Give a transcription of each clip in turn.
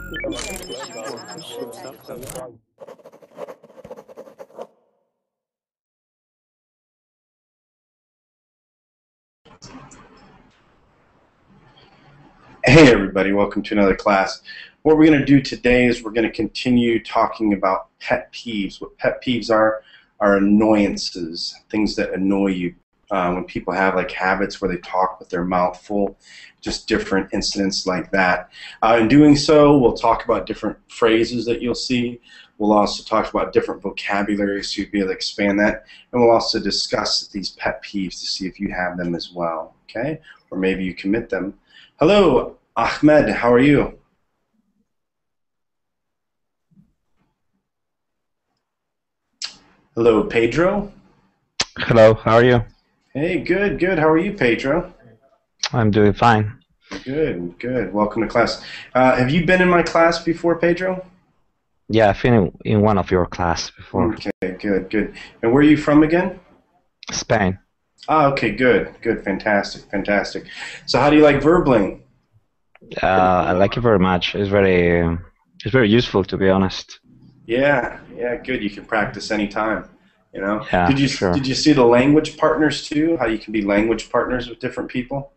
Hey everybody, welcome to another class. What we're going to do today is we're going to continue talking about pet peeves. What pet peeves are annoyances, things that annoy you. When people have like habits where they talk with their mouth full, just different incidents like that. In doing so, we'll talk about different phrases that you'll see. We'll also talk about different vocabulary so you'll be able to expand that. And we'll also discuss these pet peeves to see if you have them as well, okay? Or maybe you commit them. Hello, Ahmed, how are you? Hello, Pedro. Hello, how are you? Hey, good, good. How are you, Pedro? I'm doing fine. Good, good. Welcome to class. Have you been in my class before, Pedro? Yeah, I've been in one of your class before. Okay, good, good. And where are you from again? Spain. Ah, okay, good, good, fantastic, fantastic. So how do you like verbling? I like it very much. It's very useful, to be honest. Yeah, yeah, good. You can practice anytime, you know. Yeah, sure. Did you see the language partners too? How you can be language partners with different people?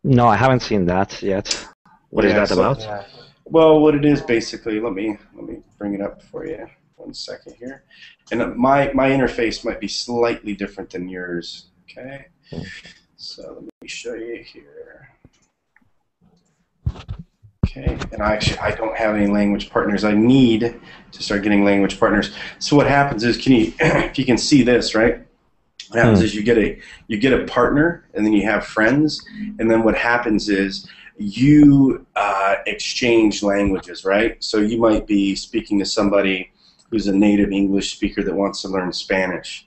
No, I haven't seen that yet. What is that about? Well, what it is basically, let me bring it up for you. 1 second here. And my interface might be slightly different than yours. Okay. So let me show you here. Okay, and I don't have any language partners. I need to start getting language partners. So what happens is, if you can see this, right? What happens is you get a partner, and then you have friends, and then what happens is you exchange languages, right? So you might be speaking to somebody who's a native English speaker that wants to learn Spanish,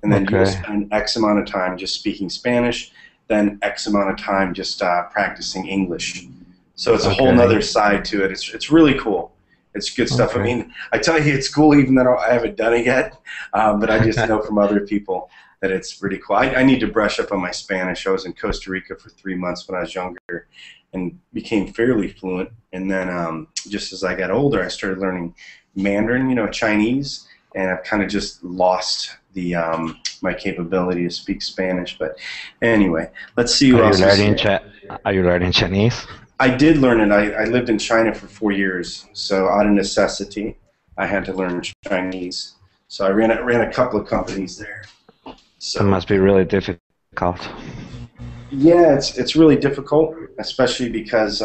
and then you'll spend X amount of time just speaking Spanish, then X amount of time just practicing English. So it's a whole nother side to it. It's really cool. It's good stuff. I mean, I tell you, it's cool even though I haven't done it yet, but I just know from other people that it's pretty cool. I need to brush up on my Spanish. I was in Costa Rica for 3 months when I was younger and became fairly fluent. And then just as I got older, I started learning Mandarin, you know, Chinese, and I've kind of just lost the my capability to speak Spanish. But anyway, let's see who else is here. Are you learning Chinese? I did learn it. I lived in China for 4 years, so out of necessity, I had to learn Chinese. So I ran a couple of companies there. So It must be really difficult. yeah, it's really difficult, especially because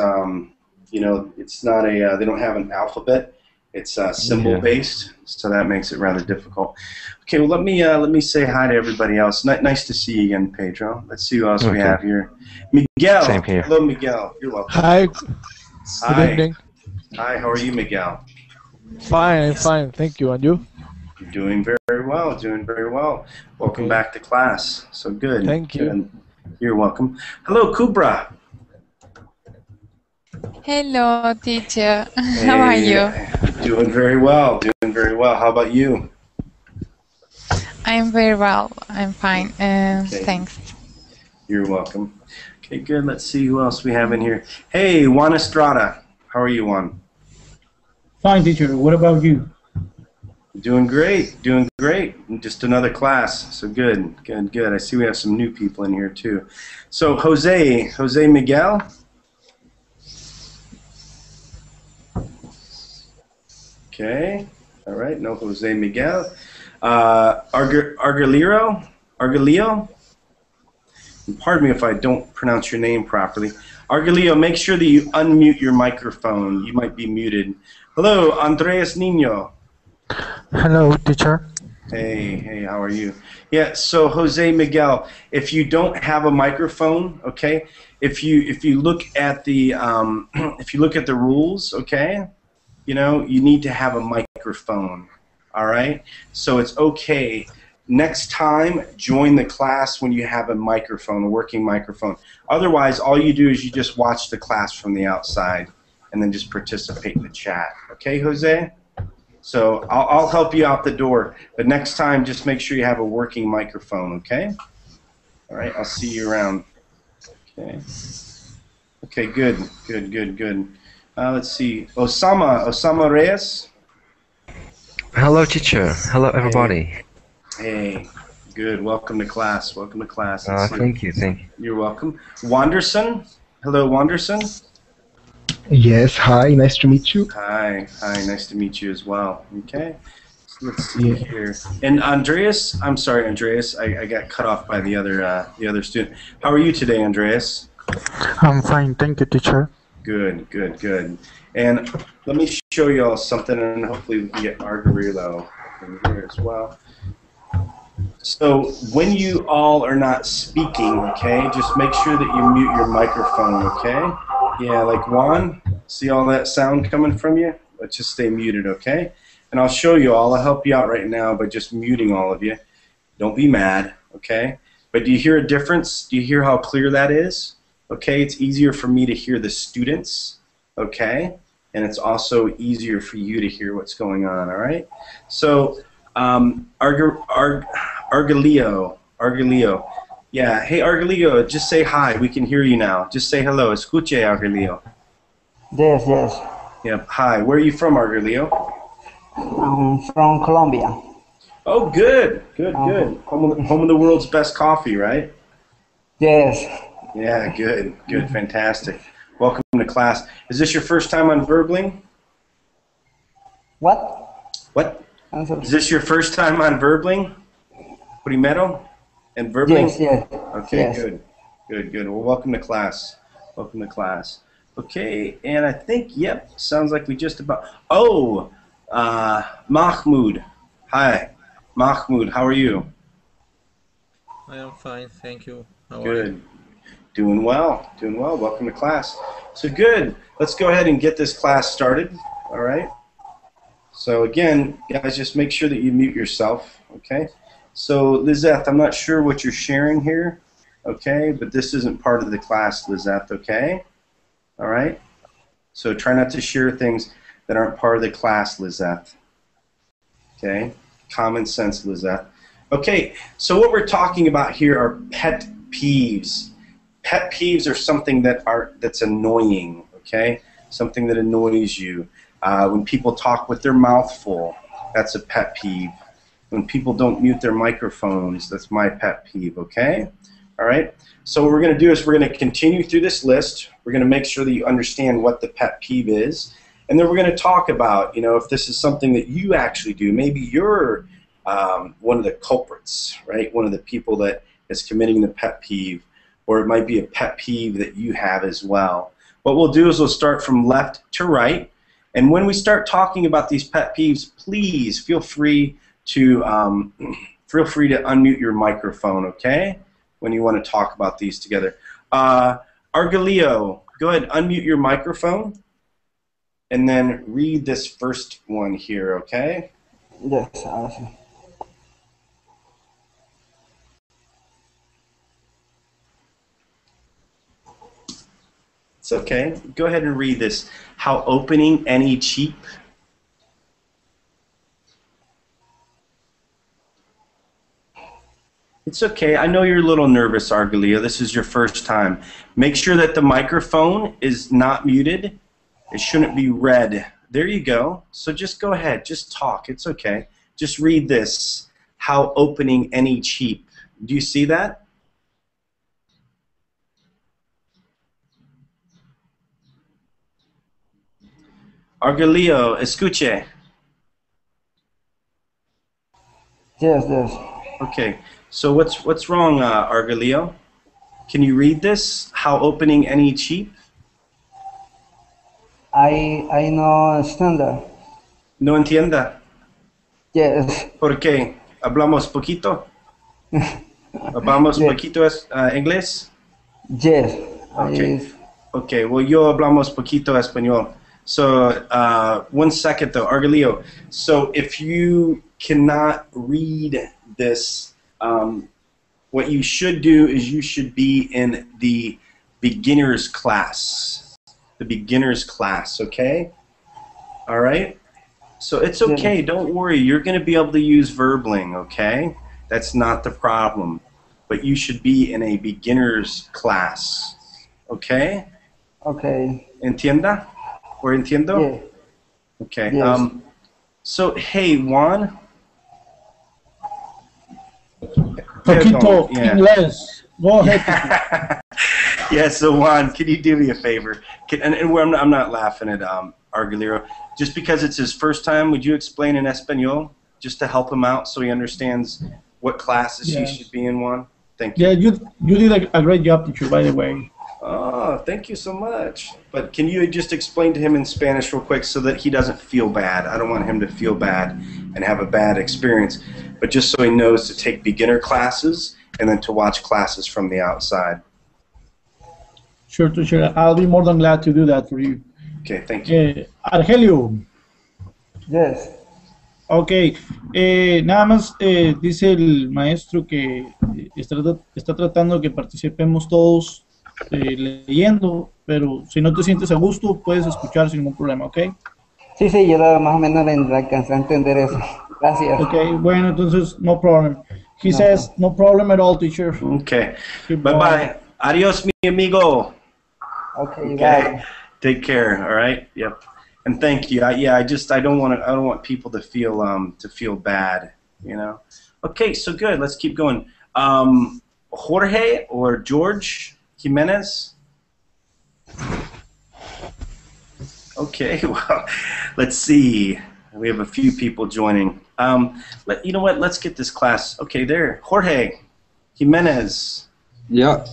you know, it's not a they don't have an alphabet. It's symbol based, so that makes it rather difficult. Okay, well let me say hi to everybody else. Nice to see you again, Pedro. Let's see who else we have here. Miguel. Same here. Hello, Miguel. You're welcome. Hi. Hi. Good evening. Hi. How are you, Miguel? Fine, fine. Thank you. And you? You're doing very well. Doing very well. Welcome back to class. So good. Thank you. Good. You're welcome. Hello, Kubra. Hello, teacher. How are you? Doing very well. Doing very well. How about you? I'm very well. I'm fine. Thanks. You're welcome. Okay, good. Let's see who else we have in here. Hey, Juan Estrada. How are you, Juan? Fine, teacher. What about you? Doing great. Doing great. Just another class. So good. Good, good. I see we have some new people in here, too. So, Jose Miguel. Okay. All right. No Jose Miguel. Argilio? Pardon me if I don't pronounce your name properly. Argilio, make sure that you unmute your microphone. You might be muted. Hello, Andres Nino. Hello, teacher. Hey, how are you? Yeah, so Jose Miguel, if you don't have a microphone, okay, if you look at the if you look at the rules, okay, you know, you need to have a microphone. All right? So it's okay. Next time, join the class when you have a microphone, a working microphone. Otherwise, all you do is you just watch the class from the outside and then just participate in the chat. Okay, Jose? So I'll help you out the door. But next time, just make sure you have a working microphone, okay? All right, I'll see you around. Okay. Okay, good. Let's see. Osama Reyes. Hello, teacher. Hello, everybody. Hey, good. Welcome to class. Welcome to class. Let's see. Thank you. You're welcome. Wanderson. Hello, Wanderson. Yes, hi, nice to meet you. Hi, nice to meet you as well. Okay, so let's see here. And Andreas, I'm sorry, Andreas, I got cut off by the other student. How are you today, Andreas? I'm fine, thank you, teacher. Good. And let me show you all something, and hopefully we can get Argarillo in here as well. So when you all are not speaking, okay, just make sure that you mute your microphone, okay? Yeah, like Juan, see all that sound coming from you? Let's just stay muted, okay? And I'll show you all. I'll help you out right now by just muting all of you. Don't be mad, okay? But do you hear a difference? Do you hear how clear that is? Okay, it's easier for me to hear the students, okay? And it's also easier for you to hear what's going on, all right? So, Argalillo. Yeah, hey Argalillo, just say hi. We can hear you now. Just say hello. Escuche, Argalillo. Yes. Yep. Hi. Where are you from, Argalillo? I'm from Colombia. Oh, good. Home of the world's best coffee, right? Yes. Yeah, good. Fantastic. Welcome to class. Is this your first time on Verbling? What? Is this your first time on Verbling? Primero? And Verbling? Yes. Okay, yes. Good. Well, welcome to class. Okay, and I think, yep, sounds like we just about... Oh, Mahmoud. Hi. Mahmoud, how are you? I am fine, thank you. How are Good. you? Doing well. Welcome to class. So good. Let's go ahead and get this class started. All right. So again, guys, just make sure that you mute yourself. Okay. So Lizette, I'm not sure what you're sharing here. Okay, but this isn't part of the class, Lizette. Okay. All right. So try not to share things that aren't part of the class, Lizette. Okay. Common sense, Lizette. Okay. So what we're talking about here are pet peeves. Pet peeves are something that's annoying, okay? Something that annoys you. When people talk with their mouth full, that's a pet peeve. When people don't mute their microphones, that's my pet peeve, okay? All right? So what we're going to do is we're going to continue through this list. We're going to make sure that you understand what the pet peeve is. And then we're going to talk about, if this is something that you actually do. Maybe you're one of the culprits, right? One of the people that is committing the pet peeve. Or it might be a pet peeve that you have as well. What we'll do is we'll start from left to right, and when we start talking about these pet peeves, please feel free to unmute your microphone, okay? When you want to talk about these together. Argalillo, go ahead, unmute your microphone, and then read this first one here, okay? Yes, awesome. It's okay. Go ahead and read this. How opening any cheap. It's okay. I know you're a little nervous, Argalillo. This is your first time. Make sure that the microphone is not muted. It shouldn't be red. There you go. So just go ahead. Just talk. It's okay. Just read this. How opening any cheap. Do you see that? Argalillo, escuche. Yes. Okay, so what's wrong, Argalillo? Can you read this? How opening any cheap? I know understand. No entienda. Yes. ¿Por qué? ¿Hablamos poquito? ¿Hablamos Yes. poquito inglés? Yes. Okay. Okay, well, yo hablamos poquito español. So, 1 second though, Argalillo. So, if you cannot read this, what you should do is you should be in the beginner's class. The beginner's class, okay? All right? So, it's okay. Don't worry. You're going to be able to use Verbling, okay? That's not the problem. But you should be in a beginner's class, okay? Okay. Entienda? ¿O entiendo? Yeah. Okay. Yes. So, hey, Juan. Poquito Yeah. inglés. Go ahead. Yeah, so Juan, can you do me a favor? I'm not laughing at Argulero. Just because it's his first time, would you explain in Espanol just to help him out so he understands what classes he should be in, Juan? Thank you. Yeah, you did a great job, teacher, by the way. Oh, thank you so much. But can you just explain to him in Spanish real quick so that he doesn't feel bad? I don't want him to feel bad and have a bad experience, but just so he knows to take beginner classes and then to watch classes from the outside. Sure, teacher. I'll be more than glad to do that for you. Okay, thank you. Argelio. Yes. Ok, nada más dice el maestro que está tratando que participemos todos leyendo, pero si no te sientes a gusto, puedes escuchar sin ningún problema, ¿ok? Sí, yo más o menos le alcancé a entender eso. Gracias. Ok, bueno, entonces, no problem. He says, no problem at all, teacher. Okay. Bye-bye. Adios, mi amigo. Okay, bye. Take care, all right? Yep. And thank you. I don't want people to feel bad, you know. Okay, so good. Let's keep going. Jorge or George Jimenez? Okay, well, let's see. We have a few people joining. You know what? Let's get this class. Okay, there. Jorge Jimenez. Yeah.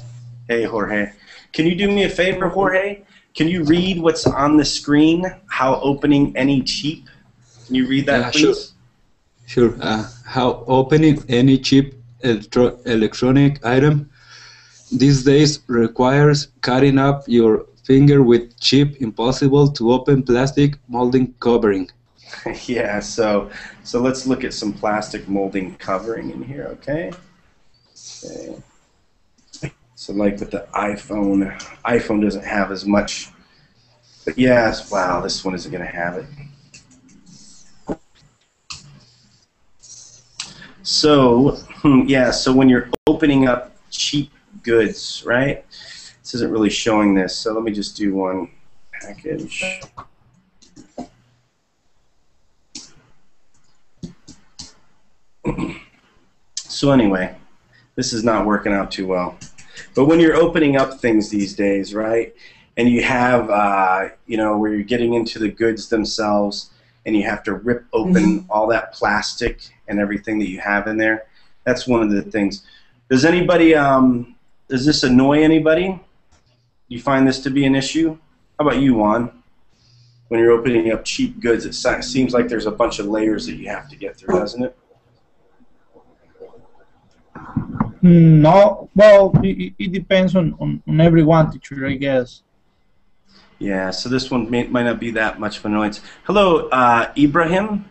Hey, Jorge. Can you do me a favor, Jorge? Can you read what's on the screen? How opening any cheap? Can you read that, please? Sure. How opening any cheap electronic item these days requires cutting up your finger with cheap, impossible to open plastic molding covering. Yeah. So let's look at some plastic molding covering in here. Okay. Okay. So like with the iPhone doesn't have as much, but yes, wow, this one isn't going to have it. So, yeah, so when you're opening up cheap goods, right? This isn't really showing this, so let me just do one package. So anyway, this is not working out too well. But when you're opening up things these days, right, and you have, you know, where you're getting into the goods themselves and you have to rip open all that plastic and everything that you have in there, that's one of the things. Does anybody, does this annoy anybody? Do you find this to be an issue? How about you, Juan? When you're opening up cheap goods, it seems like there's a bunch of layers that you have to get through, doesn't it? No, well, it depends on everyone, teacher, I guess. Yeah, so this one might not be that much of an annoyance. Hello, Ibrahim.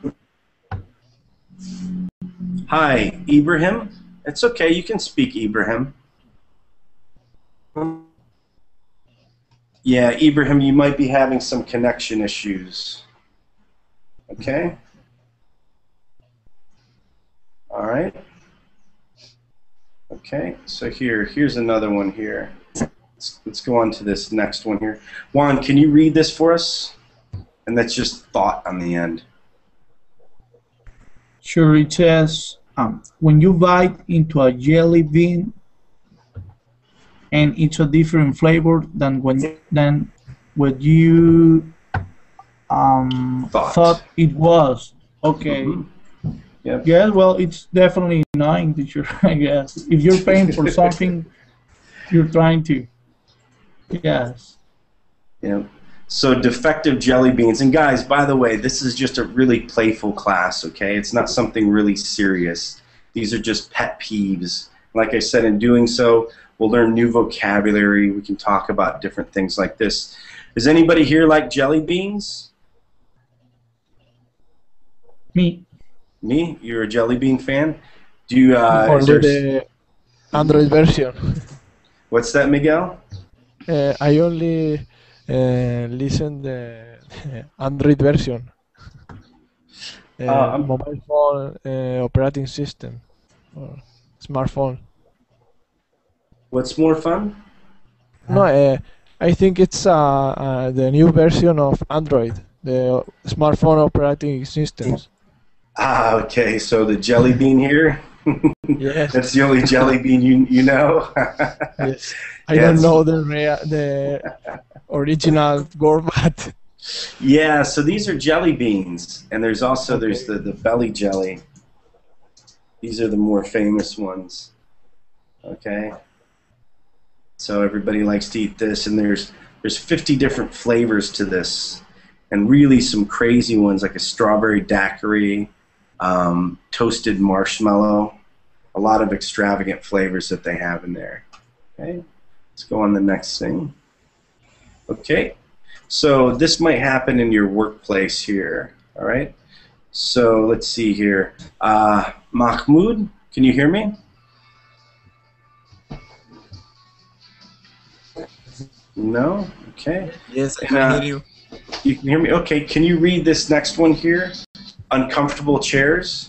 Hi, Ibrahim. It's okay, you can speak, Ibrahim. Yeah, Ibrahim, you might be having some connection issues. Okay? All right. Okay, so here's another one here. Let's go on to this next one here. Juan, can you read this for us? And that's just thought on the end. Sure, it says, when you bite into a jelly bean and it's a different flavor than what you thought it was. Okay. Yep. Yeah, well, it's definitely annoying, teacher, I guess. If you're paying for something, you're trying to. Yes. Yeah. So defective jelly beans. And guys, by the way, this is just a really playful class, okay? It's not something really serious. These are just pet peeves. Like I said, in doing so, we'll learn new vocabulary. We can talk about different things like this. Does anybody here like jelly beans? Me. Me? You're a jelly bean fan? Do you? Only the Android version. What's that, Miguel? I only listen the Android version. Mobile phone operating system or smartphone. What's more fun? No, I think it's the new version of Android, the smartphone operating systems. Ah, okay. So the jelly bean here. Yes. That's the only jelly bean you know. Yes. I Yeah, don't it's- know the original Gorbat. Yeah, so these are jelly beans, and there's also there's the belly jelly. These are the more famous ones. Okay. So everybody likes to eat this, and there's 50 different flavors to this, and really some crazy ones like a strawberry daiquiri, toasted marshmallow, a lot of extravagant flavors that they have in there. Okay, let's go on the next thing. Okay, so this might happen in your workplace here. All right, so let's see here. Mahmoud, can you hear me? No? Okay. Yes, I And, can hear you. You can hear me? Okay, can you read this next one here? Uncomfortable chairs?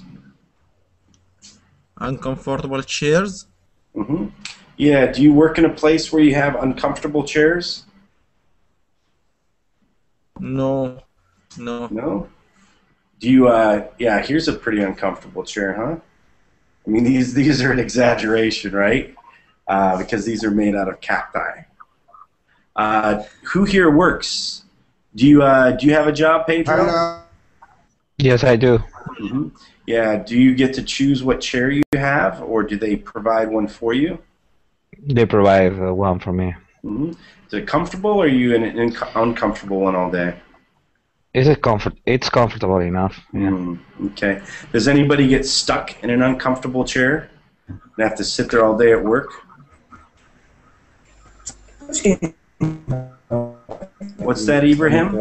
Uncomfortable chairs? Mm-hmm. Yeah, do you work in a place where you have uncomfortable chairs? No. No. No? Do you, yeah, here's a pretty uncomfortable chair, huh? I mean, these are an exaggeration, right? Because these are made out of cacti. Who here works? Do you have a job, Pedro? Hello. Yes, I do. Mm-hmm. Yeah. Do you get to choose what chair you have, or do they provide one for you? They provide one for me. Mm-hmm. Is it comfortable, or are you in an uncomfortable one all day? Is it comfort? It's comfortable enough. Yeah. Okay. Does anybody get stuck in an uncomfortable chair and have to sit there all day at work? What's that, Ibrahim?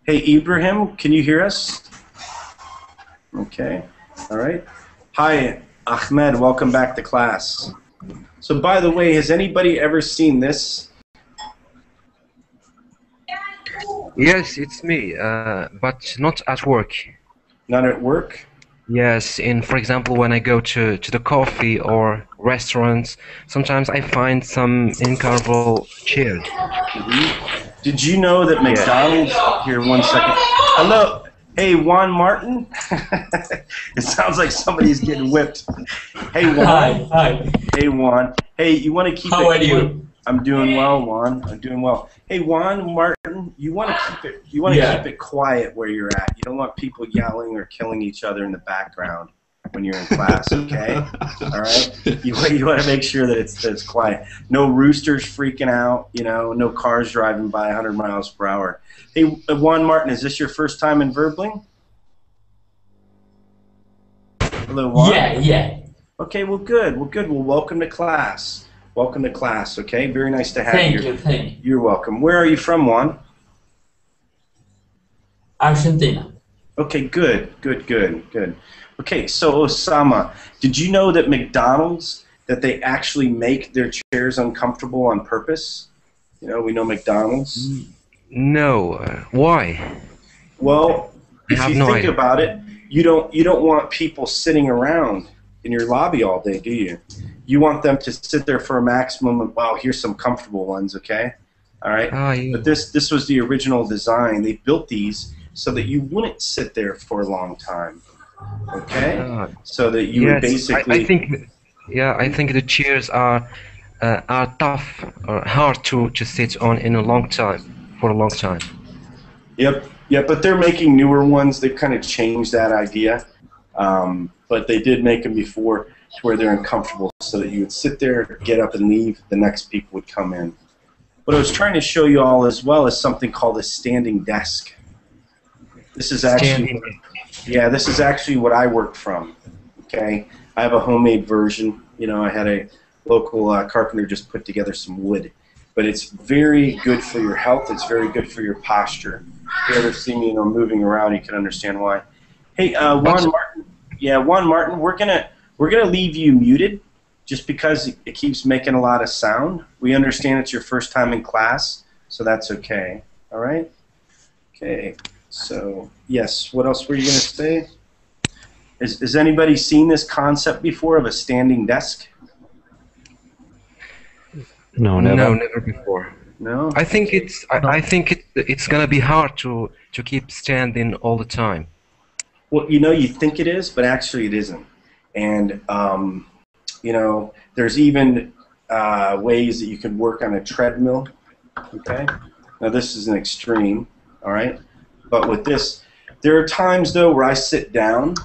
Hey, Ibrahim, can you hear us? Okay. All right. Hi, Ahmed. Welcome back to class. So, by the way, has anybody ever seen this? Yes, it's me, but not at work. Not at work? Yes, for example, when I go to the coffee or restaurants, sometimes I find some uncomfortable chairs. Mm-hmm. Did you know that McDonald's... Here, 1 second. Hello. Hey, Juan Martin? It sounds like somebody's getting whipped. Hey, Juan. Hi. Hey, Juan. Hey, you want to keep How are you? I'm doing well, Juan. I'm doing well. Hey, Juan Martin, you want to keep it. You want to keep it quiet where you're at. You don't want people yelling or killing each other in the background when you're in class. Okay. All right. You want to make sure that it's quiet. No roosters freaking out. You know, no cars driving by 100 miles per hour. Hey, Juan Martin, is this your first time in Verbling? Hello, Juan. Yeah. Okay. Well, good. Well, welcome to class. Welcome to class, okay? Very nice to have you. Thank you. You're welcome. Where are you from, Juan? Argentina. Okay, good. Okay, so Osama, did you know that McDonald's, that they actually make their chairs uncomfortable on purpose? You know, we know McDonald's. No, why? Well, if have you no think idea. about it, you don't want people sitting around in your lobby all day, do you? You want them to sit there for a maximum of, well, here's some comfortable ones, okay? All right? Yeah. But this was the original design. They built these so that you wouldn't sit there for a long time, okay? So that you would basically... I think the chairs are tough or hard to sit on for a long time. Yep, but they're making newer ones. They've kind of changed that idea. But they did make them before to where they're uncomfortable so that you would sit there, get up and leave, the next people would come in. What I was trying to show you all as well is something called a standing desk. This is actually, this is actually what I worked from, okay? I have a homemade version. You know, I had a local carpenter just put together some wood. But it's very good for your health. It's very good for your posture. If you ever see me, moving around, you can understand why. Hey, Juan Martin. Yeah, Juan Martin, we're gonna leave you muted just because it keeps making a lot of sound. We understand it's your first time in class, so that's okay. All right? Okay. So, yes, what else were you gonna say? Has anybody seen this concept before of a standing desk? No, No, never. never before. No. I think I think it's gonna be hard to keep standing all the time. Well, you know, you think it is, but actually it isn't. And you know, there's even ways that you could work on a treadmill. Okay. Now this is an extreme. All right. But with this, there are times though where I sit down.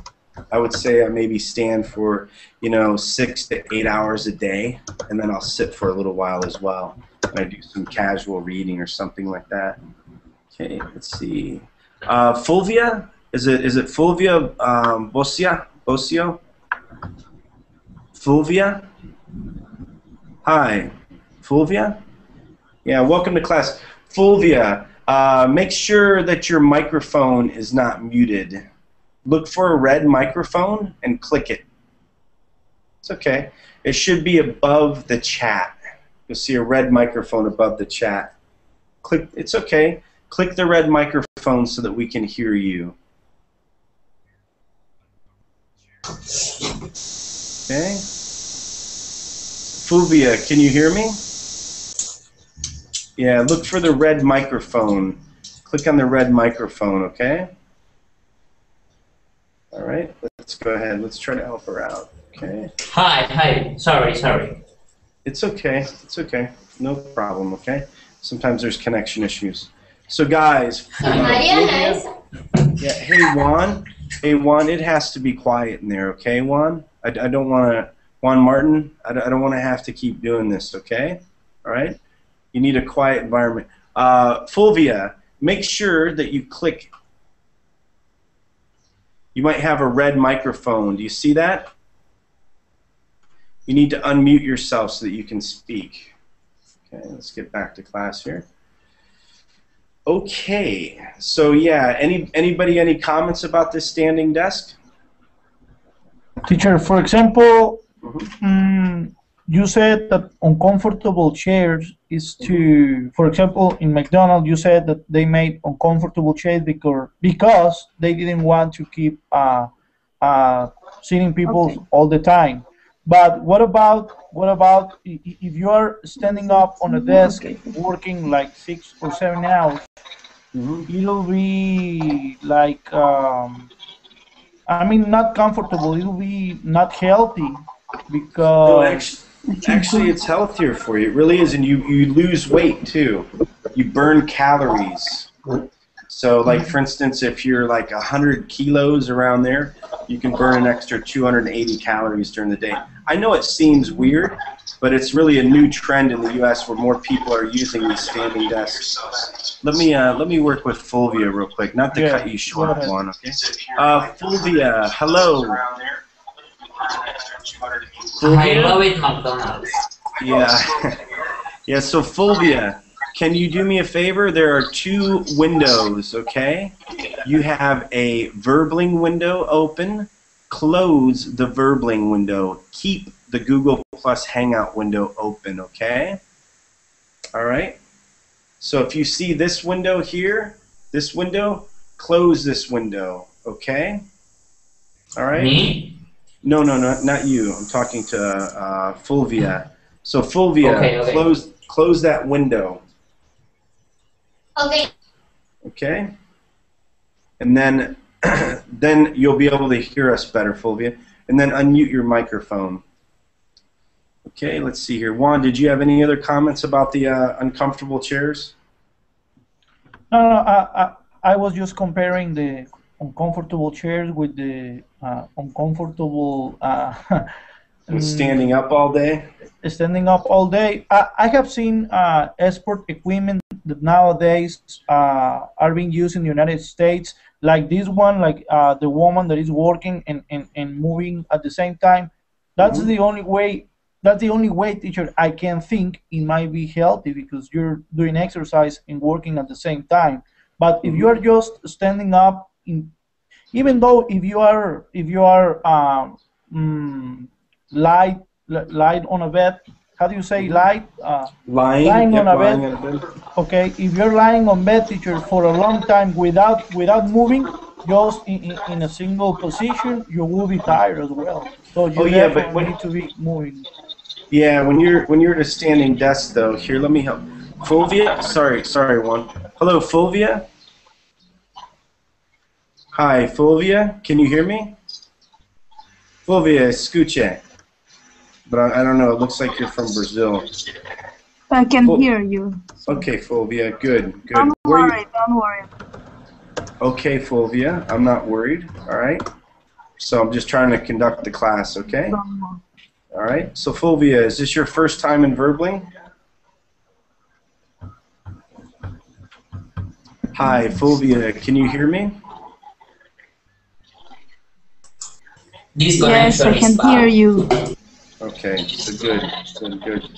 I would say I maybe stand for, you know, 6 to 8 hours a day, and then I'll sit for a little while as well. And I do some casual reading or something like that. Okay, let's see. Fulvia, is it Fulvia Bocio? Fulvia? Hi, Fulvia? Yeah, welcome to class. Fulvia, make sure that your microphone is not muted. Look for a red microphone and click it. It's okay. It should be above the chat. You'll see a red microphone above the chat. Click. It's okay. Click the red microphone so that we can hear you. Okay. Fulvia, can you hear me? Yeah, look for the red microphone. Click on the red microphone, okay? All right, let's go ahead. Let's try to help her out, okay? Hi. Sorry. It's okay. It's okay. No problem, okay? Sometimes there's connection issues. So, guys, yeah, hey, Juan. Hey, Juan, it has to be quiet in there, okay, Juan? I don't want to, Juan Martin, I don't want to have to keep doing this, okay? All right? You need a quiet environment. Fulvia, make sure that you click. You might have a red microphone. Do you see that? You need to unmute yourself so that you can speak. Okay, let's get back to class here. Okay, so yeah, anybody any comments about this standing desk? Teacher, for example, you said that uncomfortable chairs is to, for example, in McDonald's, you said that they made uncomfortable chairs because they didn't want to keep seating people all the time. But what about if you are standing up on a desk working like 6 or 7 hours? It'll be like I mean, not comfortable. It'll be not healthy because. No, actually, it's healthier for you. It really is, and you lose weight too. You burn calories. So, like for instance, if you're like 100 kilos around there, you can burn an extra 280 calories during the day. I know it seems weird, but it's really a new trend in the U.S. where more people are using these standing desks. Let me work with Fulvia real quick. Not to cut you short, Juan. Okay. Fulvia, hello. I love it, McDonald's. Yeah. Yeah, so Fulvia, can you do me a favor? There are 2 windows, okay? You have a Verbling window open. Close the Verbling window. Keep the Google Plus Hangout window open, okay? All right? So if you see this window here, this window, close this window, okay? All right? Me? No, not you. I'm talking to Fulvia. So Fulvia, okay. Close that window. Okay. Okay. And then then you'll be able to hear us better, Fulvia. And then unmute your microphone. Okay, let's see here. Juan, did you have any other comments about the uncomfortable chairs? No, I was just comparing the uncomfortable chairs with the uncomfortable with standing up all day. Standing up all day. I have seen export equipment that nowadays are being used in the United States, like this one, like the woman that is working and moving at the same time. That's the only way. That's the only way, teacher, I can think it might be healthy because you're doing exercise and working at the same time. But if you are just standing up, even though if you are light on a bed, how do you say light? Lying on a bed. Okay, if you're lying on bed, teacher, for a long time without moving, just in a single position, you will be tired as well. So you definitely need to be moving. Yeah, when you're at a standing desk though, here let me help. Fulvia, sorry, Juan. Hello, Fulvia. Hi, Fulvia. Can you hear me? Fulvia, escuche. But I don't know. It looks like you're from Brazil. I can hear you. Okay, Fulvia. Good. Don't worry. Don't worry. Okay, Fulvia. I'm not worried. All right. So I'm just trying to conduct the class. Okay. All right. So Fulvia, is this your first time in Verbling? Hi, Fulvia. Can you hear me? Yes, I can hear you. Okay, so good.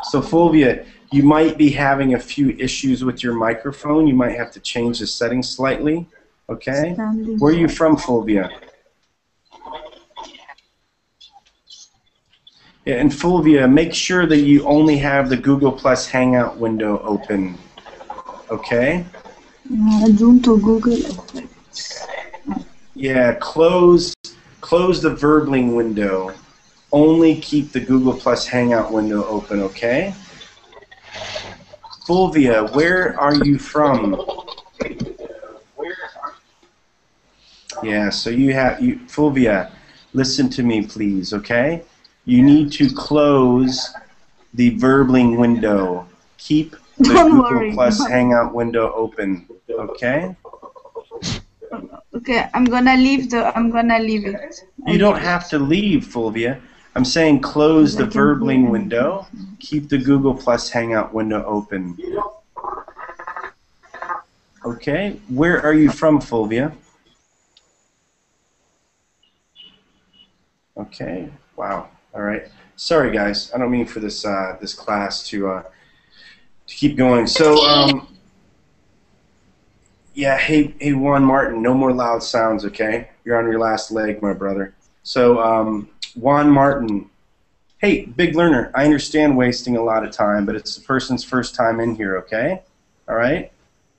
So Fulvia, you might be having a few issues with your microphone. You might have to change the settings slightly. Okay? Where are you from, Fulvia? Yeah, and Fulvia, make sure that you only have the Google Plus Hangout window open. Okay? Zoom to Google. Yeah, close the Verbling window. Only keep the Google Plus Hangout window open, okay? Fulvia, where are you from? Yeah, so Fulvia, listen to me please, okay? You need to close the Verbling window. Keep the Google Plus Hangout window open, okay? Okay, I'm gonna leave it. You don't have to leave, Fulvia. I'm saying close the Verbling window. Keep the Google Plus Hangout window open. Okay, where are you from, Fulvia? Okay, wow. All right. Sorry, guys. I don't mean for this this class to keep going. So, yeah. Hey, Juan Martin. No more loud sounds, okay? You're on your last leg, my brother. So, Juan Martin. Hey, big learner. I understand wasting a lot of time, but it's the person's first time in here, okay? All right.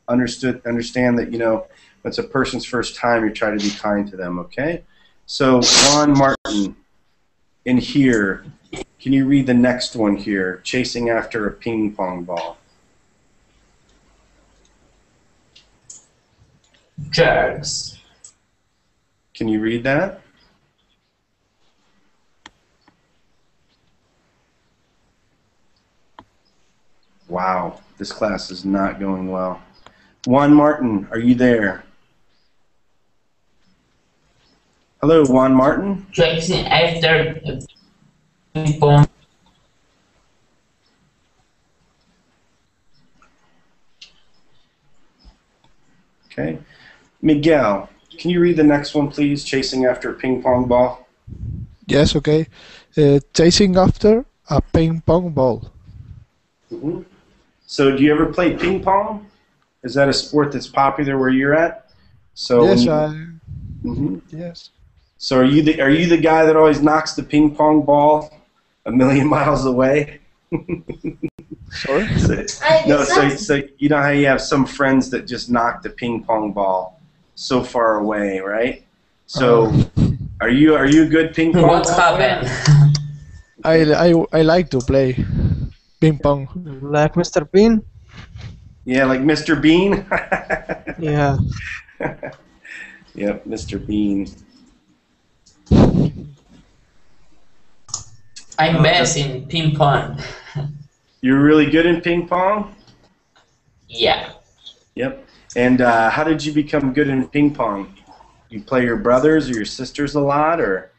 Understand that, you know, when it's a person's first time, you try to be kind to them, okay? So, Juan Martin, in here, can you read the next one here? Chasing after a ping pong ball. Jerks. Can you read that? Wow, this class is not going well. Juan Martin, are you there? Hello, Juan Martin? Chasing after ping pong. Okay. Miguel, can you read the next one, please? Chasing after a ping pong ball. Yes, okay. Chasing after a ping pong ball. Mm-hmm. So, do you ever play ping pong? Is that a sport that's popular where you're at? So yes, yes. So, are you the guy that always knocks the ping pong ball a million miles away? Sorry? So you know how you have some friends that just knock the ping pong ball so far away, right? So, are you a good ping pong? What's happened? I like to play ping pong. Like Mr. Bean? Yeah, like Mr. Bean? Yeah. Yep, Mr. Bean. I'm best in ping pong. You're really good in ping pong? Yeah. Yep. And how did you become good in ping pong? You play your brothers or your sisters a lot, or?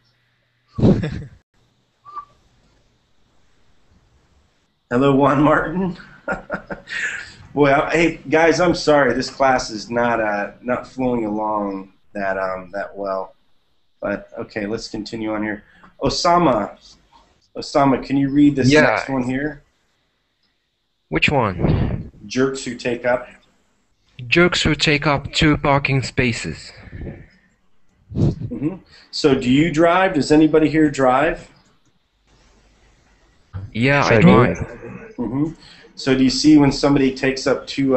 Hello, Juan Martin. Well, hey guys, I'm sorry. This class is not flowing along that well. But okay, let's continue on here. Osama, can you read this next one here? Which one? Jerks who take up. Jerks who take up 2 parking spaces. Mm-hmm. So, do you drive? Does anybody here drive? Yeah, I drive. Mm-hmm. So, do you see when somebody takes up two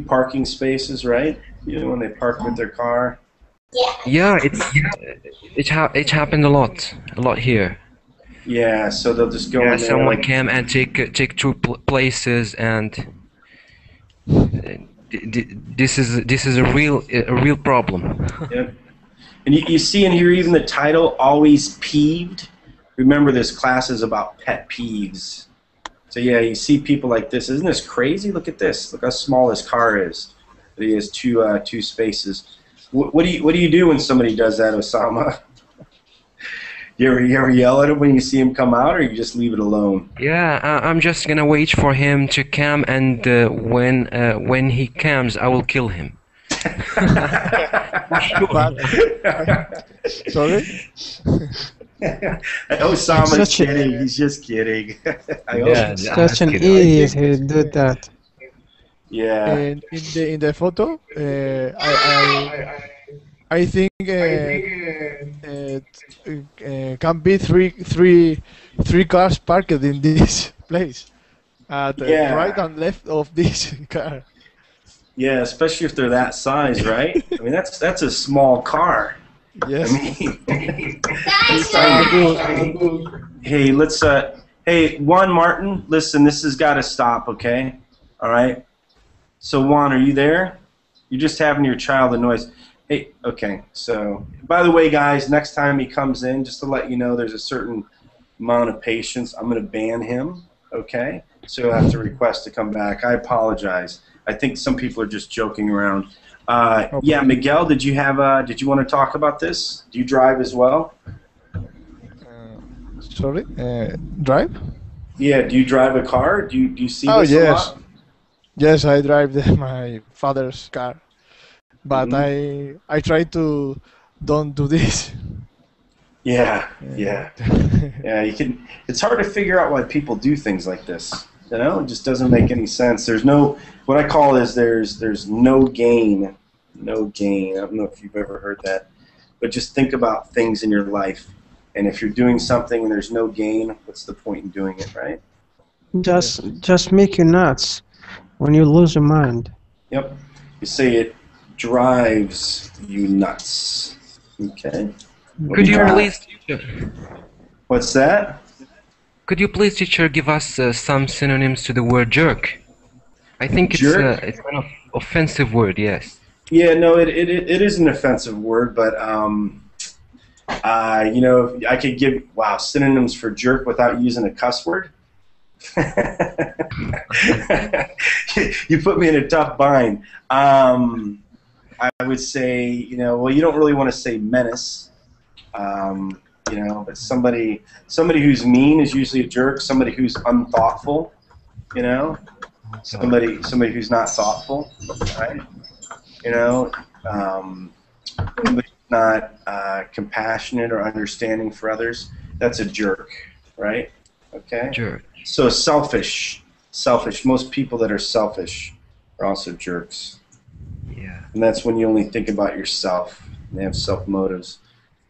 parking spaces, right? You know, when they park with their car. Yeah, it happened a lot here. Yeah, so they'll just go in there. Someone came and take two places, and this is a real problem. Yep. And you see in here even the title, Always Peeved. Remember, this class is about pet peeves. So yeah, you see people like this. Isn't this crazy? Look at this. Look how small his car is. But he has two spaces. What do you do when somebody does that, Osama? You ever yell at him when you see him come out, or you just leave it alone? Yeah, I'm just gonna wait for him to come, and when he comes, I will kill him. Sorry? Osama's kidding. He's just kidding. Such an idiot who did that. Yeah. And in the photo, I think can be three cars parked in this place, at the right and left of this car. Yeah, especially if they're that size, right? I mean, that's a small car. Yes. I mean, hey, let's hey, Juan Martin, listen, this has got to stop, okay? All right. So Juan, are you there? You're just having your child a noise. Hey, okay. So, by the way, guys, next time he comes in, just to let you know, there's a certain amount of patience. I'm going to ban him, okay? So you'll have to request to come back. I apologize. I think some people are just joking around. Yeah, Miguel, did you want to talk about this? Do you drive as well? Sorry, drive? Yeah, do you drive a car? Do you see this a lot? Yes, I drive my father's car, but I try to don't do this. Yeah. You can. It's hard to figure out why people do things like this. You know, it just doesn't make any sense. There's no. What I call is there's no gain. No gain. I don't know if you've ever heard that, but just think about things in your life, and if you're doing something and there's no gain, what's the point in doing it, right? Just make you nuts when you lose your mind. Yep. You say it drives you nuts. Okay. Could you please, teacher? What's that? Could you please, teacher, give us some synonyms to the word jerk? I think it's an offensive word. Yes. Yeah. No. It is an offensive word, but you know, I could give synonyms for jerk without using a cuss word. You put me in a tough bind. I would say, you know, well, you don't really want to say menace. You know, but somebody who's mean is usually a jerk. Somebody who's unthoughtful, you know, somebody who's not thoughtful, right? You know, somebody who's not compassionate or understanding for others. That's a jerk, right? Okay. Jerk. So selfish. Most people that are selfish are also jerks. Yeah. And that's when you only think about yourself. They have self motives.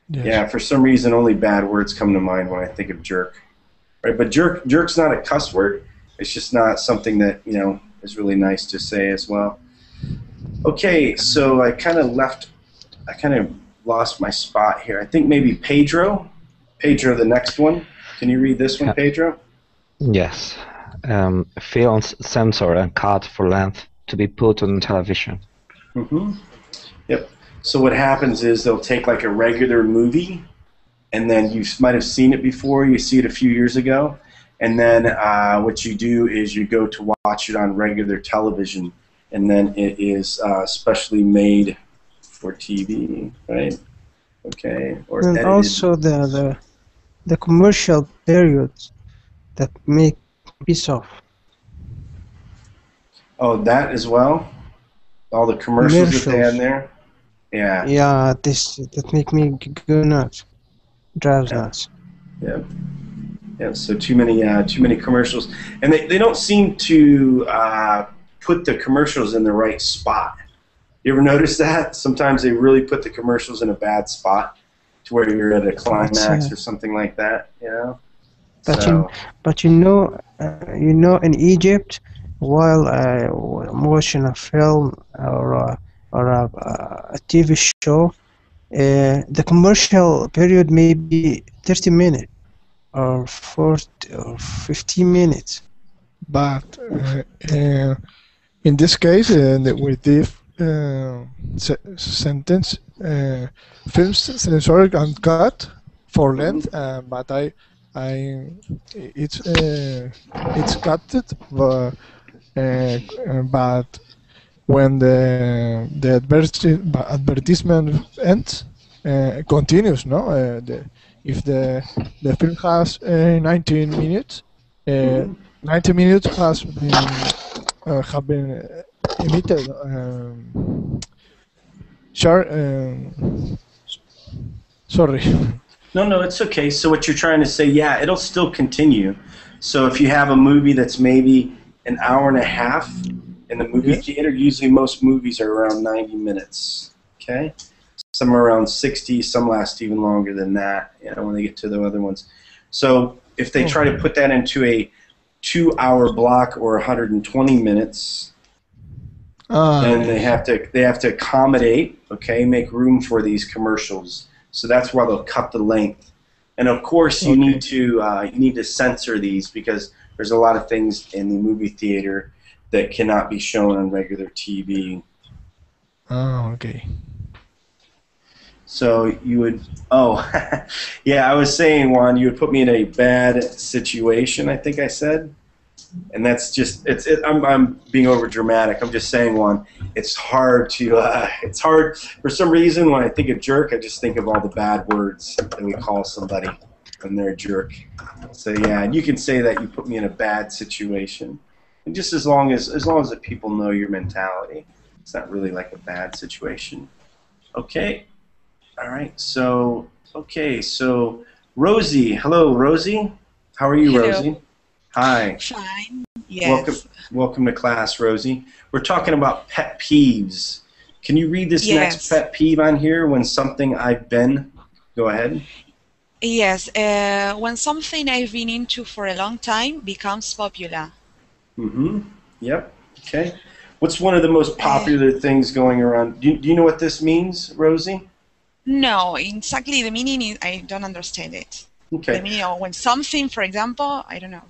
Yes. Yeah, for some reason only bad words come to mind when I think of jerk. Right? But jerk's not a cuss word. It's just not something that, you know, is really nice to say as well. Okay, so I kind of lost my spot here. I think maybe Pedro, the next one. Can you read this one, Pedro? Yes. Film sensor and cut for length to be put on television. Yep. So what happens is they'll take like a regular movie, and then you might have seen it before. You see it a few years ago, and then what you do is you go to watch it on regular television, and then it is specially made for TV, right? Okay. Or and edited. Also the commercial periods that make piss off. Oh, that as well. All the commercials that they had in there. Yeah. Yeah, that make me go nuts. Drives nuts. Yeah. Yeah. So too many commercials, and they don't seem to put the commercials in the right spot. You ever notice that? Sometimes they really put the commercials in a bad spot, to where you're at a climax or something like that. You know. But you know, in Egypt, while watching a film or a TV show, the commercial period may be 30 minutes or 40 or 50 minutes. But in this case, with this sentence, films censored and cut for length, but it's cut, but when the advertisement ends, continues, no? If the film has 19 minutes, 90 minutes has been have been emitted. Sorry. No, it's okay. So what you're trying to say, yeah, it'll still continue. So if you have a movie that's maybe an hour and a half in the movie theater, usually most movies are around 90 minutes. Okay? Some are around 60, some last even longer than that, when they get to the other ones. So if they try to put that into a 2-hour block or 120 minutes, then they have to accommodate, make room for these commercials. So that's why they'll cut the length. And of course, you need to censor these because there's a lot of things in the movie theater that cannot be shown on regular TV. Oh, okay. So you would, yeah, I was saying, Juan, you would put me in a bad situation, I think I said. And that's just, I'm being over dramatic. I'm just saying, Juan, it's hard for some reason when I think of jerk, I just think of all the bad words that we call somebody when they're a jerk. So yeah, and you can say that you put me in a bad situation. And just as long as the people know your mentality, it's not really like a bad situation. Okay. All right, so Rosie, hello, Rosie. How are you, Hello. Rosie? Hi. Fine. Yes. Welcome to class, Rosie. We're talking about pet peeves. Can you read this next pet peeve on here? When something I've been. Go ahead. Yes. When something I've been into for a long time becomes popular. Mm-hmm. Yep. Okay. What's one of the most popular things going around? Do you know what this means, Rosie? No, exactly the meaning is, I don't understand it. Okay. The meaning of when something, for example, I don't know.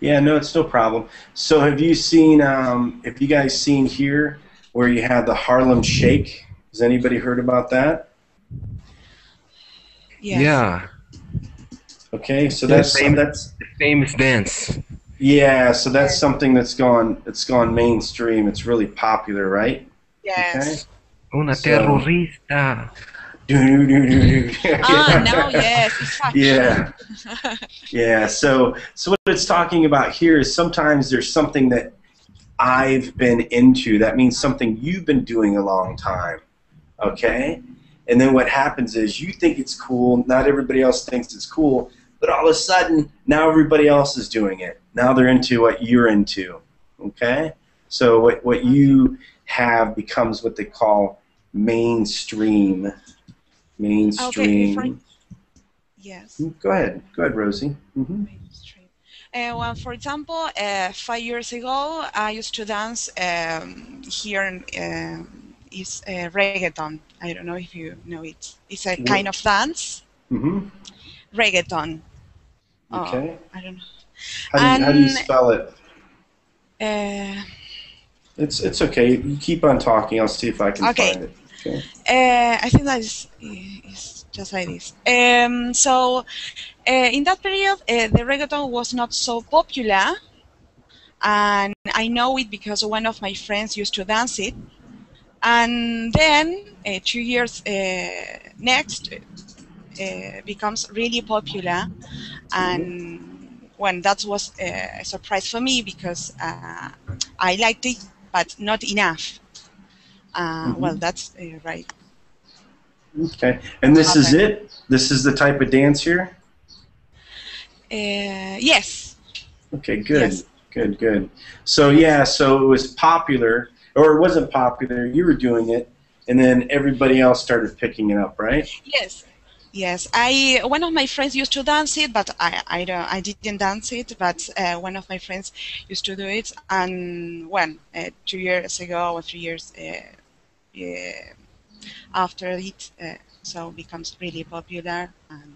Yeah, no, it's no problem. So have you guys seen here where you had the Harlem Shake? Has anybody heard about that? Yes. Yeah. Okay, so that's the famous dance. Yeah, so that's something that's gone mainstream. It's really popular, right? Yes. Okay. Una terrorista. No, yes, it's fact. Yeah. Yeah, so what it's talking about here is sometimes there's something that I've been into. That means something you've been doing a long time, okay? And then what happens is you think it's cool, not everybody else thinks it's cool, but all of a sudden, now everybody else is doing it. Now they're into what you're into, okay? So what you have becomes what they call mainstream. Okay, yes. Go ahead, Rosie. Mm-hmm. Well, for example, 5 years ago, I used to dance here in reggaeton. I don't know if you know it. It's a kind of dance. Mm-hmm. Reggaeton. Okay. I don't know. How do you spell it? Uh, It's okay. You keep on talking. I'll see if I can find it. Okay. I think that is just like this. So in that period, the reggaeton was not so popular, and I know it because one of my friends used to dance it. And then 2 years next, becomes really popular, and that was a surprise for me because I liked it, but not enough. Well, that's right. Okay, and this is it? This is the type of dance here? Yes. Okay, good. Yes. Good. So yeah, so it was popular, or it wasn't popular, you were doing it, and then everybody else started picking it up, right? Yes. One of my friends used to dance it, but I didn't dance it. But one of my friends used to do it, and 2 years ago or 3 years after it, so it becomes really popular. And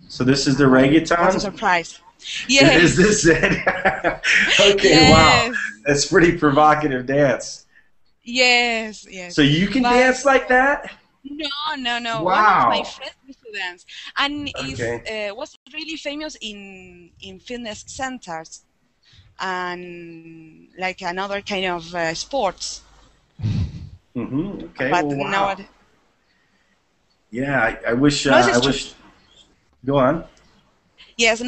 So this is the What's a reggaeton? surprise? Yes. Is this it? Okay, Yes. wow. That's pretty provocative dance. Yes, yes. So you can dance like that? No. Wow. One of my friends used to dance, and Okay. was really famous in fitness centers and like another kind of sports. Okay, But well, wow. nowadays, Yeah, I wish, no, I wish, go on. yes,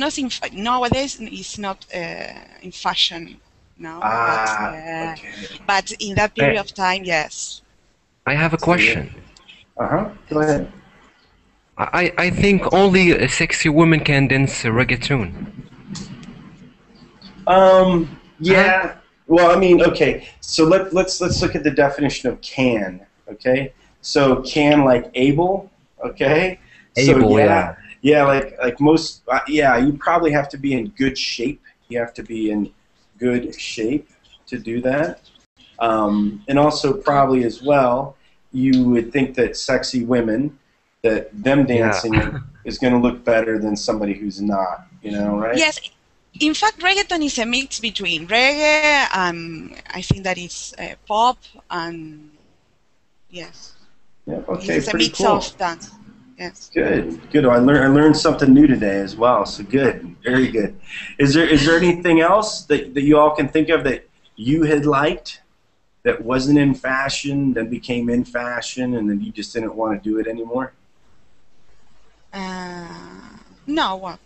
nowadays it's not in fashion, no. Okay. But in that period of time, yes. I have a question. Go ahead. I think only a sexy woman can dance reggaeton. Yeah. Well, I mean, okay. So let's look at the definition of can. Okay. So can like able. Okay. Able, so yeah. Yeah, like most. Yeah, you probably have to be in good shape. You have to be in good shape to do that. And also probably as well, you would think that sexy women, that them dancing is going to look better than somebody who's not. You know, right? Yes. In fact, reggaeton is a mix between reggae and I think that it's pop and yes. Yeah. Okay. It's a Pretty mix cool. of dance. Yes. Good. I learned something new today as well. So good. Very good. Is there anything else that you all can think of that you had liked that wasn't in fashion, then became in fashion, and then you just didn't want to do it anymore? No, what?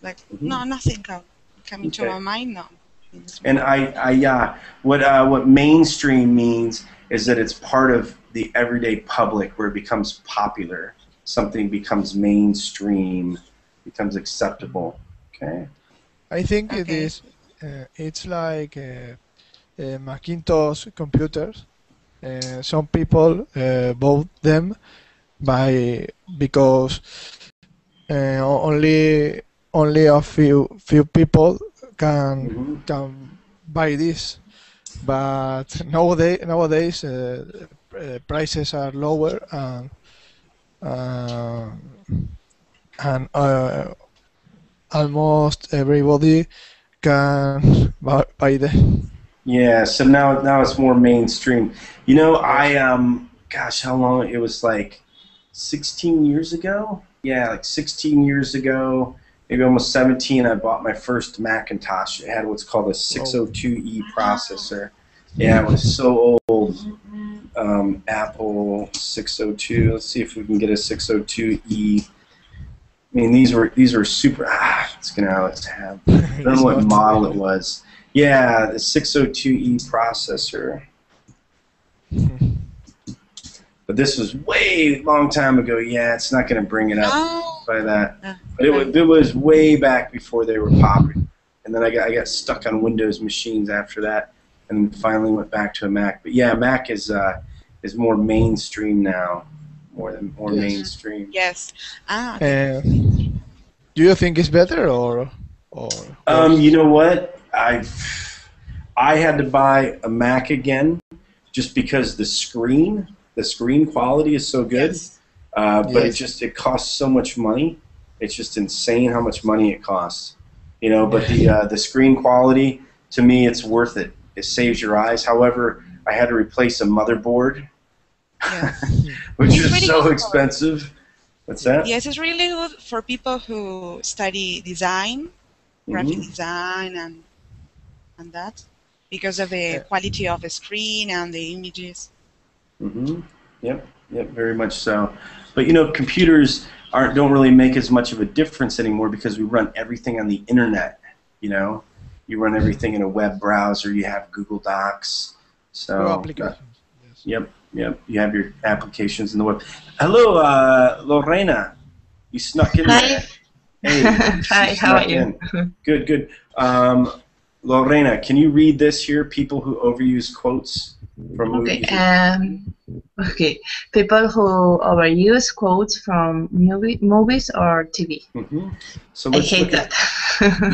Like no, nothing coming to my mind. No. And what mainstream means is that it's part of the everyday public where it becomes popular. Something becomes mainstream, becomes acceptable. Okay. I think it is. It's like Macintosh computers. Some people bought them because only a few people can buy this. But nowadays prices are lower and almost everybody can buy them. Yeah, so now it's more mainstream. You know, gosh, how long? It was like 16 years ago? Yeah, like 16 years ago, maybe almost 17, I bought my first Macintosh. It had what's called a 602E processor. Yeah, it was so old. Apple 602. Let's see if we can get a 602E. I mean, these were super. It's gonna have. I don't know what model it was. Yeah, the 602E processor. But this was way long time ago. Yeah, it's not going to bring it up by that. But it was way back before they were popular. And then I got stuck on Windows machines after that, and finally went back to a Mac. But yeah, Mac is more mainstream now, more mainstream. Yes. Do you think it's better or? You know what? I had to buy a Mac again just because the screen quality is so good. But it costs so much money. It's just insane how much money it costs. You know, but the screen quality, to me, it's worth it. It saves your eyes. However, I had to replace a motherboard, which is so expensive. What's that? Yes, it's really good for people who study design, graphic design, and that, because of the quality of the screen and the images. Yep, very much so. But you know, computers don't really make as much of a difference anymore because we run everything on the internet. You know, you run everything in a web browser. You have Google Docs. So. Yep. You have your applications in the web. Hello, Lorena. You snuck in there. Hey. Hi, how are you? Good. Lorena, can you read this here? People who overuse quotes from movies. Okay. People who overuse quotes from movies or TV. So let's I hate that.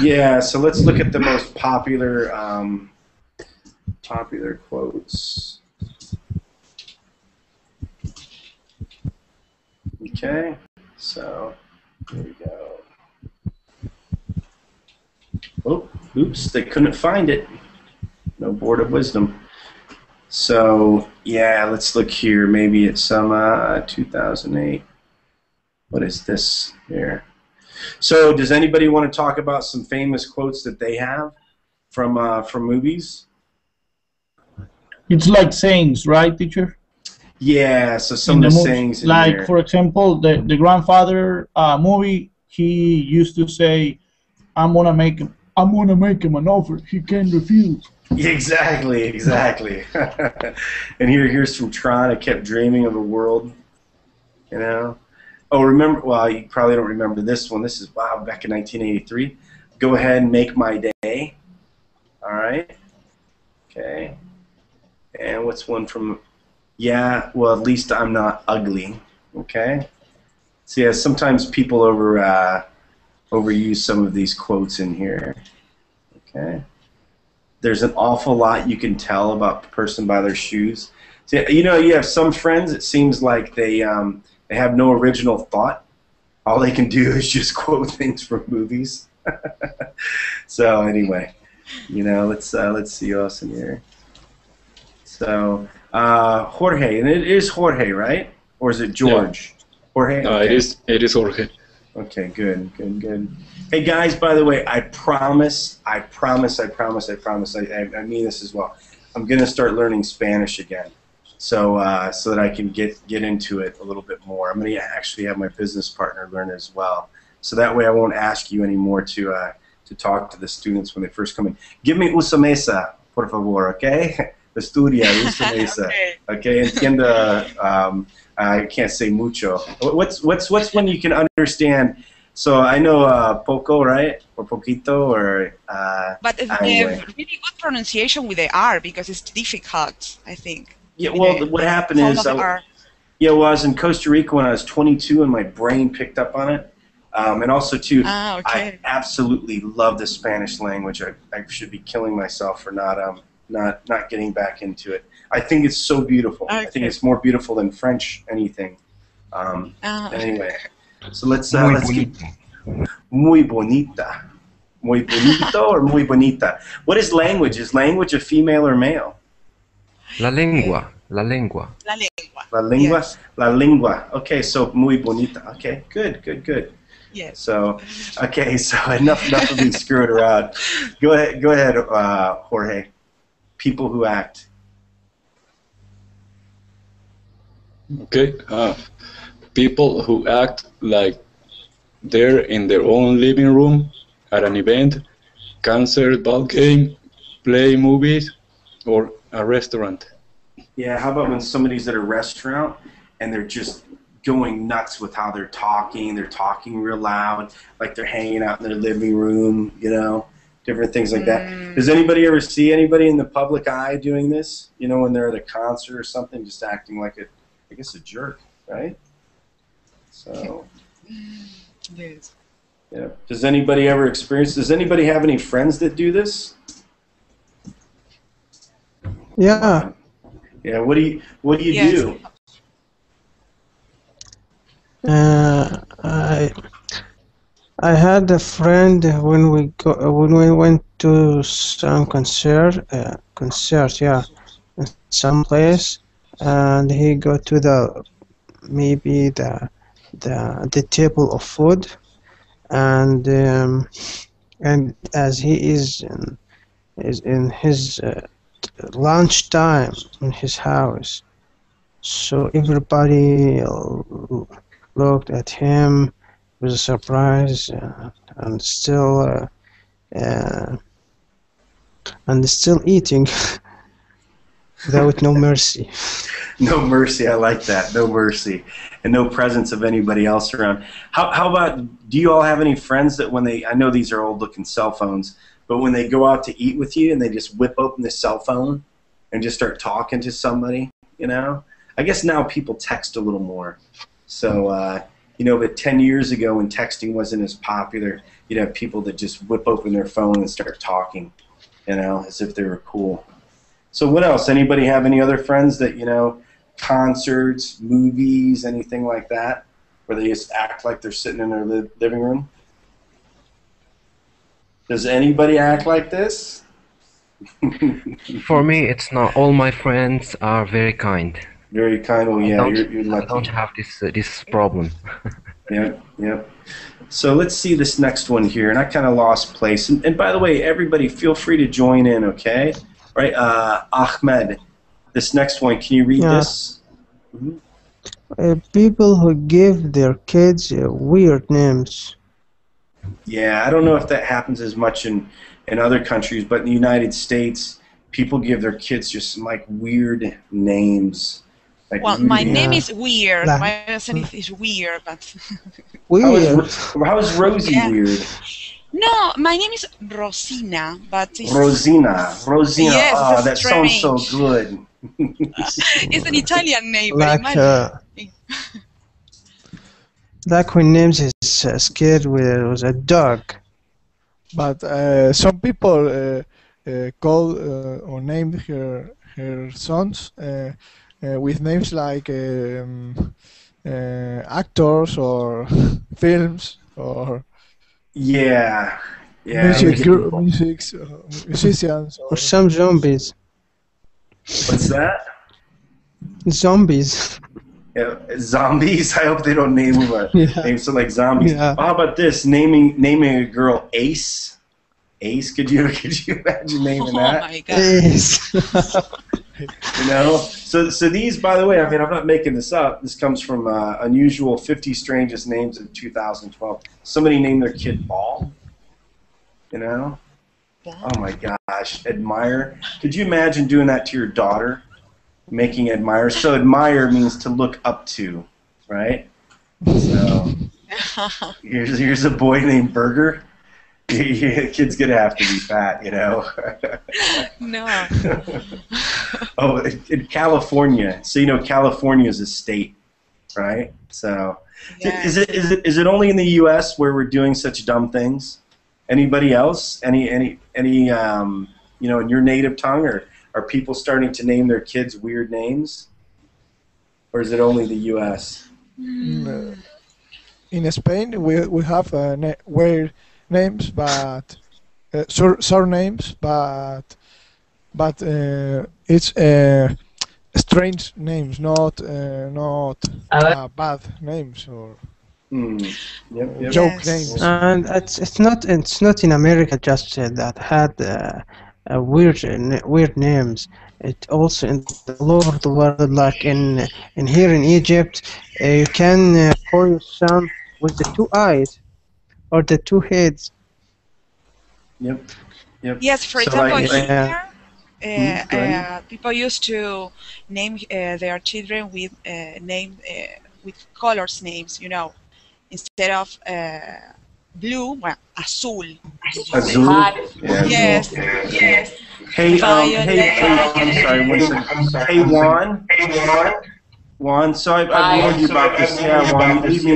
Yeah. So let's look at the most popular quotes. Okay, so Here we go. Oh, oops, they couldn't find it. No board of wisdom. So, yeah, let's look here. Maybe it's some 2008. What is this here? So, does anybody want to talk about some famous quotes that they have from movies? It's like sayings, right, teacher? Yeah, so some of the sayings in like, here. for example, the grandfather movie, he used to say, I'm gonna make him an offer he can't refuse. Exactly. And here's from Tron. I kept dreaming of a world, you know. Oh, remember? Well, you probably don't remember this one. This is back in 1983. Go ahead and make my day. All right. Okay. And what's one from? Yeah. Well, at least I'm not ugly. Okay. So yeah, sometimes people overuse some of these quotes in here. Okay. There's an awful lot you can tell about the person by their shoes. So, you know, you have some friends, it seems like they have no original thought. All they can do is just quote things from movies. So anyway, you know, let's see what else in here. So Jorge, and it is Jorge, right? Or is it George? Yeah. Jorge? Okay. It is Jorge. Okay, good. Hey guys, by the way, I promise, I mean this as well. I'm gonna start learning Spanish again, so that I can get into it a little bit more. I'm gonna actually have my business partner learn as well, so that way I won't ask you anymore to talk to the students when they first come in. Give me usa mesa, por favor, okay? Estudia, usa mesa, okay? Entienda. I can't say mucho. What's when you can understand? So I know poco, right? Or poquito, or but anyway. Really good pronunciation with the R because it's difficult, I think. Yeah, well, what happened is, I was in Costa Rica when I was 22, and my brain picked up on it. And also, too, I absolutely love the Spanish language. I should be killing myself for not getting back into it. I think it's so beautiful. Okay. I think it's more beautiful than French anything. Anyway, so let's keep muy bonita. Muy bonito or muy bonita? What is language? Is language a female or male? La lengua. La lengua. La lengua. La lengua. Yes. La lengua. Okay, so muy bonita. Okay, good. Yes. So, okay, so enough of being screwed around. Go ahead, Jorge. People who act. Okay, people who act like they're in their own living room at an event, concert, ball game, play movies, or a restaurant. Yeah, how about when somebody's at a restaurant and they're just going nuts with how they're talking real loud, like they're hanging out in their living room, you know, different things like that. Does anybody ever see anybody in the public eye doing this? You know, when they're at a concert or something, just acting like I guess a jerk, right? So, yes. Yeah. Does anybody ever experience? Does anybody have any friends that do this? Yeah. Yeah. What do you Yes. do? I had a friend when we went to some concert, yeah, in some place, and he go to the table of food, and as he is in his lunch time in his house, so everybody looked at him with a surprise, and still eating without no mercy. No mercy, I like that. No mercy, and no presence of anybody else around. How about? Do you all have any friends that when I know these are old-looking cell phones, but when they go out to eat with you and they just whip open the cell phone and just start talking to somebody, you know? I guess now people text a little more, so. You know, but 10 years ago when texting wasn't as popular, you'd have people that just whip open their phone and start talking, you know, as if they were cool. So what else? Anybody have any other friends that, you know, concerts, movies, anything like that? where they just act like they're sitting in their living room? Does anybody act like this? For me, it's not. All my friends are very kind. Very kind. Oh yeah, you're lucky. I don't have this problem. Yep. So let's see this next one here, and I kind of lost place. And by the way, everybody, feel free to join in, okay? Right, Ahmed. This next one, can you read this? People who give their kids weird names. Yeah, I don't know if that happens as much in other countries, but in the United States, people give their kids just some, like, weird names. Like, well, my name is weird. My husband is weird, but weird. How is Rosie weird? No, my name is Rosina, but it's Rosina. Yes, oh, that strange. sounds so good. It's an Italian name. Like when names his kid with a dog. But some people call or name her sons with names like actors or films or musicians or some zombies. What's that? Zombies. Yeah, zombies. I hope they don't name them names so like zombies. Yeah. How about this? Naming a girl Ace. Ace. Could you imagine naming that? Oh my God. Ace. You know. So these, by the way, I mean, I'm not making this up. This comes from Unusual 50 Strangest Names of 2012. Somebody named their kid Ball. You know. Oh my gosh, admire. Could you imagine doing that to your daughter? Making admire. So admire means to look up to, right? So here's a boy named Burger. Your kid's gonna have to be fat, you know. No. Oh, in California. So you know, California is a state, right? So is it only in the U.S. where we're doing such dumb things? Anybody else? Any you know, in your native tongue, or are people starting to name their kids weird names? Or is it only the U.S.? In Spain, we have weird names, but surnames, but it's strange names, not bad names or joke names. And it's not in America just that had weird names. It also all over the world, like in here in Egypt, you can call your son with the 2 eyes or the 2 heads. Yep. Yes, for example, here, people used to name their children with with colors names, you know, instead of blue, well, azul. Azul? Yeah, yes, azul. Yes. Hey, I'm sorry, one second. Hey, Juan, so I've warned you about this. Yeah, Juan, you leave me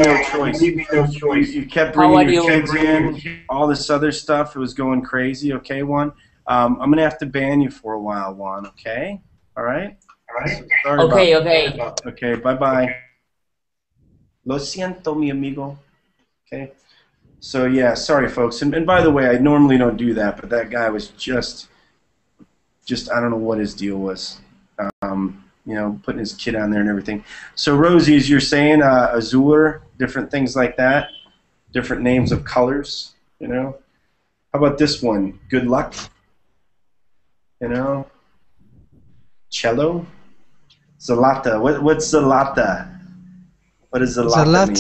no choice. You kept bringing your kids in, all this other stuff. It was going crazy, okay, Juan? I'm going to have to ban you for a while, Juan, okay? All right? So sorry Okay, bye-bye. Lo siento, mi amigo. Okay? So, yeah, sorry, folks. And by the way, I normally don't do that, but that guy was just I don't know what his deal was. You know, putting his kid on there and everything. So, Rosie, as you're saying, azul, different things like that, different names of colors, you know. How about this one? Good luck. You know. Cello. Zalata. What's Zalata? What does Zalata mean?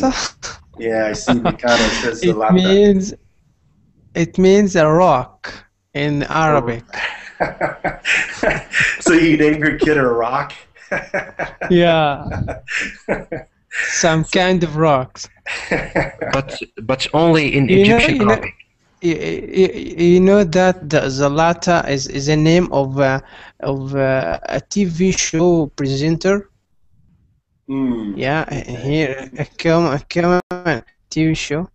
Yeah, I see Ricardo says Zalata. It means a rock in Arabic. So you name your kid a rock? Yeah. Some kind of rocks. But only in Egyptian Arabic. You know that the Zalata is a name of a TV show presenter. Yeah, here come on TV show.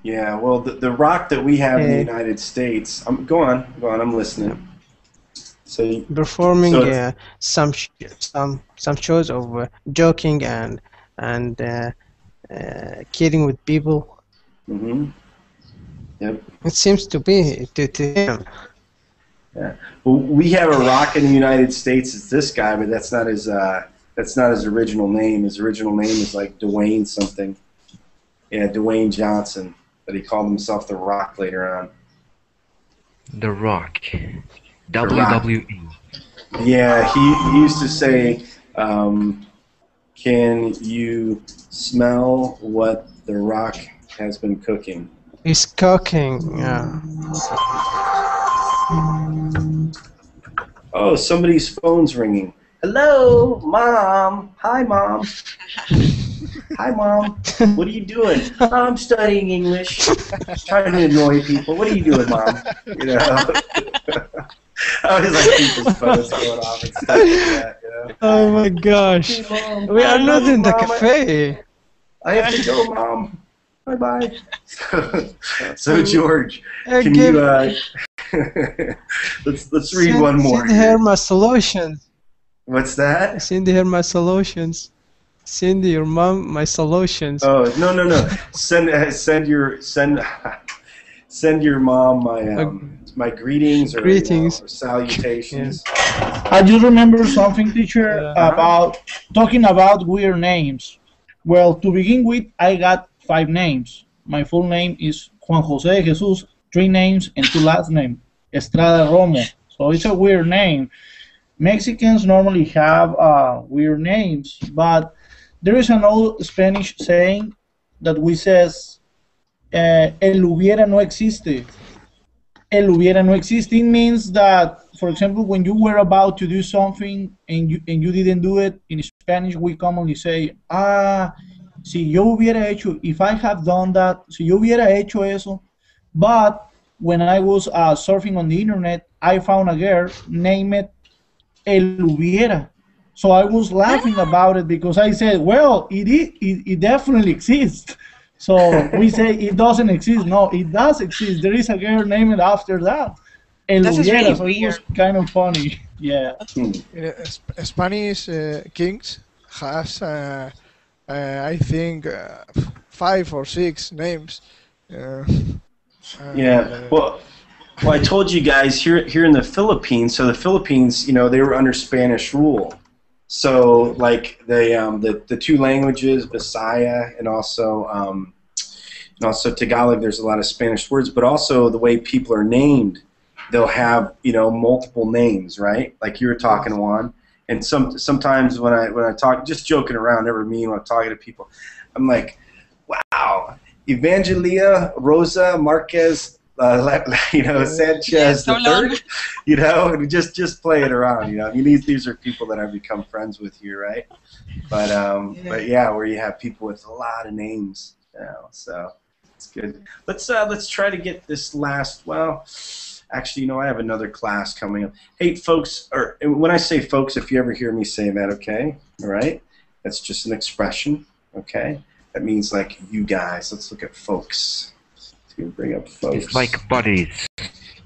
Yeah, well, the rock that we have in the United States. Go on, I'm listening. So performing some shows of joking and kidding with people. Mm-hmm. Yep. It seems to be to him. Yeah. Well, we have a rock in the United States. It's this guy, but that's not his original name. His original name is like Dwayne something. Yeah, Dwayne Johnson. But he called himself The Rock later on. The Rock. WWE. Yeah, he used to say, "Can you smell what The Rock has been cooking?" He's cooking. Yeah. Oh, somebody's phone's ringing. Hello, Mom. Hi, Mom. Hi, Mom. What are you doing? I'm studying English. Trying to annoy people. What are you doing, Mom? You know. I always like people's phones going off and stuff like that. You know? Oh my gosh. Hey, Mom. We are not in the Mom. cafe. I have to go, Mom. Bye bye. So George, can give- you let's read one more. Send her my solutions. What's that? Send her my solutions. Send your mom my solutions. Oh no. Send your mom my greetings or, Greetings. or salutations. I just remember something, teacher, about talking about weird names. Well, to begin with, I got 5 names. My full name is Juan Jose de Jesus, 3 names and 2 last names, Estrada Romo. So it's a weird name. Mexicans normally have weird names, but there is an old Spanish saying that we says, el hubiera no existe. El hubiera no existe. It means that, for example, when you were about to do something and you didn't do it, in Spanish we commonly say, si yo hubiera hecho, if I have done that, si yo hubiera hecho eso. But when I was surfing on the internet, I found a girl named El Hubiera. So I was laughing about it because I said, well, it definitely exists. So we say it doesn't exist. No, it does exist. There is a girl named after that. El This is Hubiera, really so it was weird. kind of funny. Yeah. Spanish Kings has, I think, 5 or 6 names. Yeah. Well, I told you guys here in the Philippines. So the Philippines, they were under Spanish rule. So like the 2 languages, Bisaya and also Tagalog. There's a lot of Spanish words, but also the way people are named, they'll have multiple names, right? Like you were talking, Juan. And sometimes when I talk, just joking around, never mean when I'm talking to people, I'm like, wow, Evangelia Rosa Marquez. Sanchez so the third, and just play it around, I mean, these are people that I've become friends with here, right? But where you have people with a lot of names, so it's good. Let's try to get this last. Well, actually, I have another class coming up. Hey, folks, or when I say folks, if you ever hear me say that, okay, all right, that's just an expression, okay? That means like you guys. Let's look at folks. Bring up folks. It's like buddies.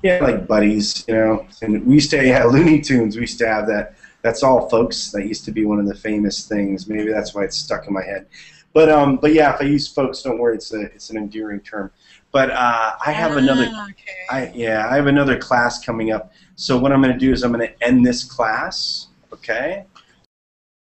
Yeah, like buddies, And we used to have Looney Tunes. We used to have that. That's all, folks. That used to be one of the famous things. Maybe that's why it's stuck in my head. But yeah, if I use folks, don't worry. It's an endearing term. But I have another. Okay. I have another class coming up. So what I'm going to do is I'm going to end this class. Okay.